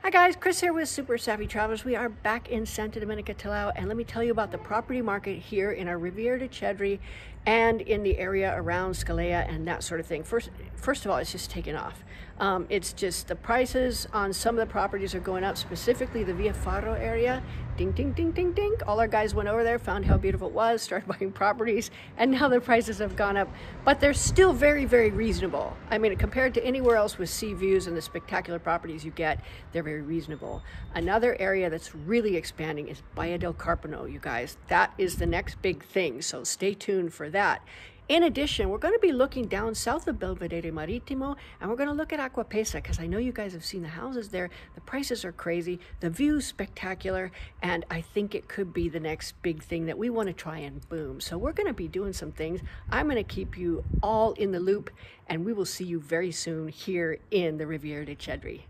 Hi guys, Chris here with Super Savvy Travelers. We are back in Santa Domenica Tilao, and let me tell you about the property market here in our Riviera de Cedri and in the area around Scalea and that sort of thing. First of all, it's just taken off. It's just the prices on some of the properties are going up, specifically the Via Faro area. Ding, ding, ding, ding, ding. All our guys went over there, found how beautiful it was, started buying properties, and now the prices have gone up. But they're still very, very reasonable. I mean, compared to anywhere else with sea views and the spectacular properties you get, they're very reasonable. Another area that's really expanding is Baía del Carpino, you guys. That is the next big thing, so stay tuned for that. In addition, we're going to be looking down south of Belvedere Maritimo, and we're going to look at Aquapesa because I know you guys have seen the houses there. The prices are crazy, the view's spectacular, and I think it could be the next big thing that we want to try and boom. So we're going to be doing some things. I'm going to keep you all in the loop, and we will see you very soon here in the Riviera de Cedri.